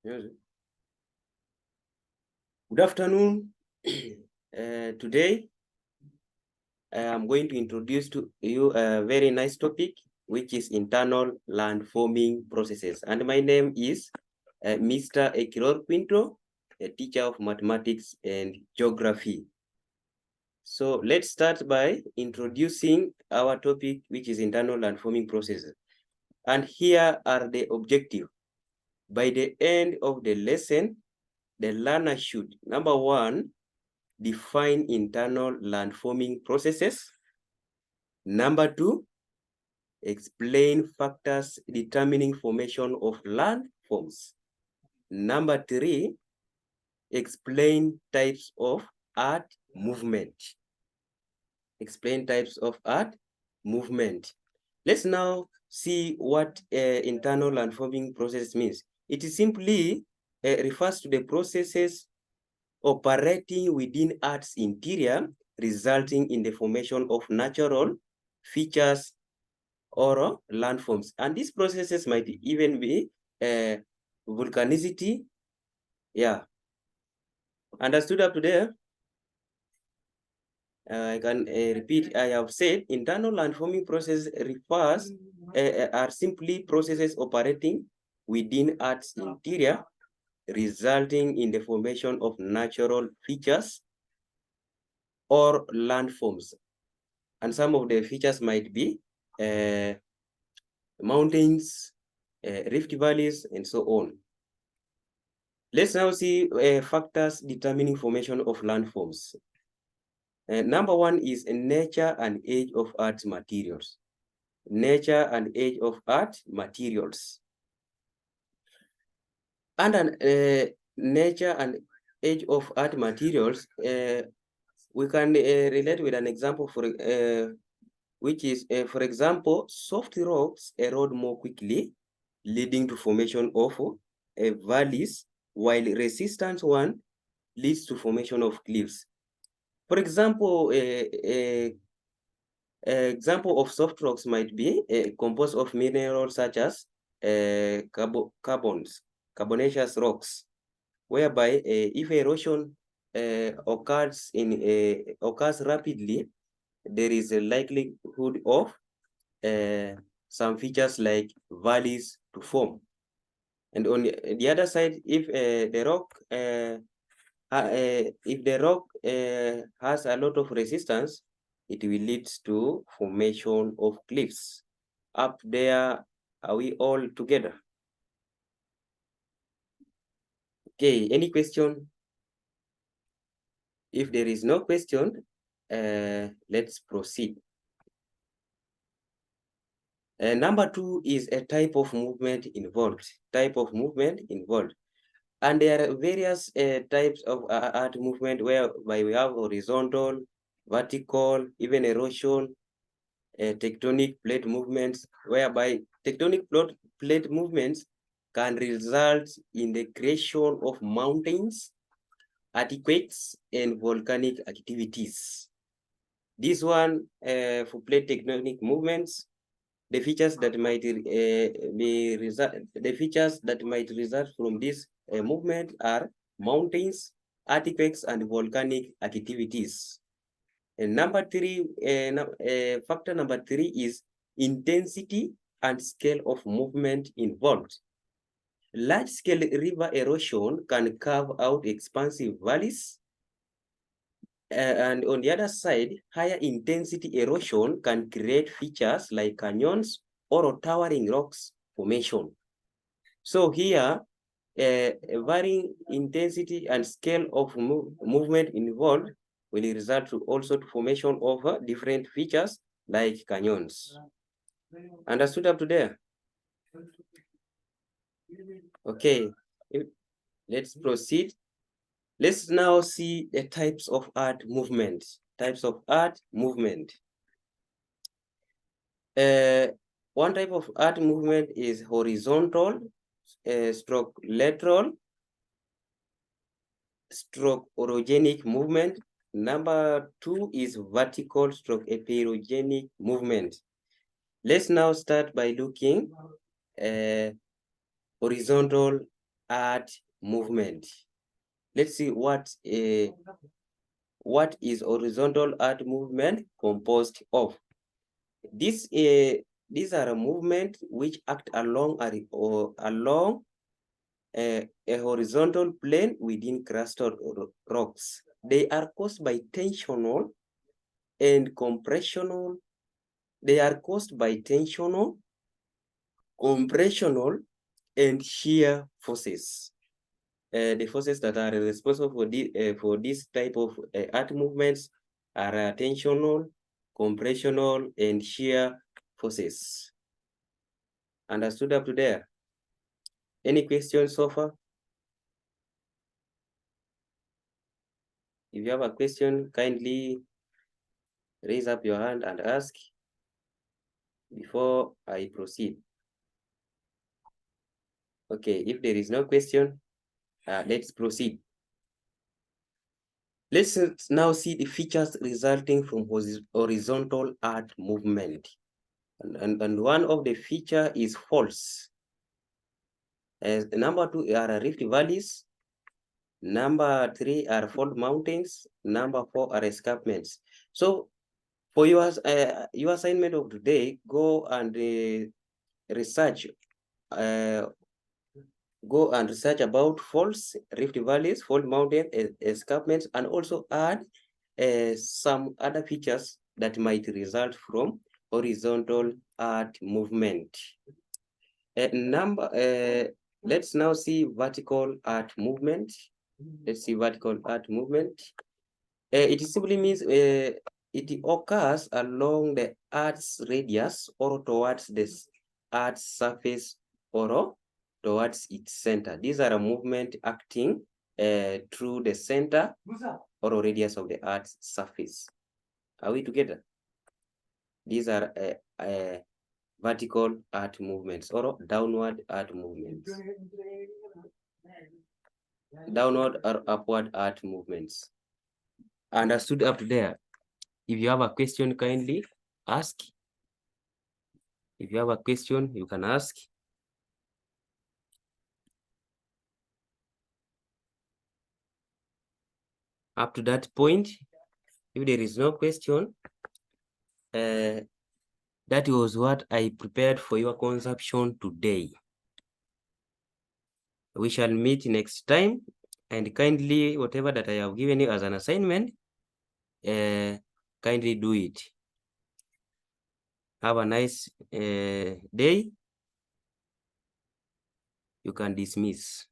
Yes. Good afternoon. Today, I'm going to introduce to you a very nice topic, which is internal land forming processes. And my name is Mr. Ekiror Quinto, a teacher of mathematics and geography. So let's start by introducing our topic, which is internal land forming processes. And here are the objectives. By the end of the lesson, the learner should, number one, define internal landforming processes. Number two, explain factors determining formation of landforms. Number three, explain types of earth movement. Explain types of earth movement. Let's now see what internal landforming process means. It simply refers to the processes operating within Earth's interior, resulting in the formation of natural features or landforms. And these processes might even be volcanicity. Yeah. Understood up to there? I can repeat, I have said internal landforming process refers are simply processes operating within Earth's interior, resulting in the formation of natural features or landforms. And some of the features might be mountains, rift valleys, and so on. Let's now see factors determining formation of landforms. Number one is nature and age of earth materials. Nature and age of earth materials. And nature and age of earth materials, we can relate with an example for which is, for example, soft rocks erode more quickly, leading to formation of valleys, while resistant one leads to formation of cliffs. For example, example of soft rocks might be composed of minerals such as carbonaceous rocks, whereby if erosion occurs rapidly, there is a likelihood of some features like valleys to form. And on the other side, if the rock has a lot of resistance, it will lead to formation of cliffs. Up there, are we all together? Okay, any question? If there is no question, let's proceed. Number two is a type of movement involved. Type of movement involved. And there are various types of earth movement whereby we have horizontal, vertical, even erosion, tectonic plate movements, whereby tectonic plate movements can result in the creation of mountains, earthquakes, and volcanic activities. This one for plate tectonic movements, the features that might result from this movement are mountains, earthquakes, and volcanic activities. And number three, factor number three is intensity and scale of movement involved. Large-scale river erosion can carve out expansive valleys. And on the other side, higher intensity erosion can create features like canyons or towering rocks formation. So here, varying intensity and scale of movement involved will result to also to formation of different features like canyons. Understood up to there? Okay, let's proceed. Let's now see the types of earth movement. Types of earth movement. One type of earth movement is horizontal, stroke lateral, stroke orogenic movement. Number two is vertical stroke epeirogenic movement. Let's now start by looking horizontal art movement. Let's see what is horizontal art movement composed of. These are a movement which act along a horizontal plane within crusted rocks. They are caused by tensional and compressional. They are caused by tensional, compressional, and shear forces. The forces that are responsible for this type of art movements are tensional, compressional, and shear forces. Understood up to there? Any questions so far? If you have a question, kindly raise up your hand and ask before I proceed. Okay, if there is no question, let's proceed. Let's now see the features resulting from horizontal art movement. And one of the feature is faults. Number 2 are rift valleys. Number 3 are fault mountains. Number 4 are escarpments. So for your assignment of today, go and research about faults, rift valleys, fault mountains, escarpments, and also add some other features that might result from horizontal art movement. Let's now see vertical art movement. Let's see vertical art movement. It simply means it occurs along the art's radius or towards this art's surface or towards its center. These are a movement acting through the center or radius of the art's surface. Are we together? These are vertical art movements or downward art movements. Downward or upward art movements. Understood up to there? If you have a question, kindly ask. If you have a question, you can ask. Up to that point, if there is no question, that was what I prepared for your consumption today. We shall meet next time, and kindly, whatever that I have given you as an assignment, kindly do it. Have a nice day. You can dismiss.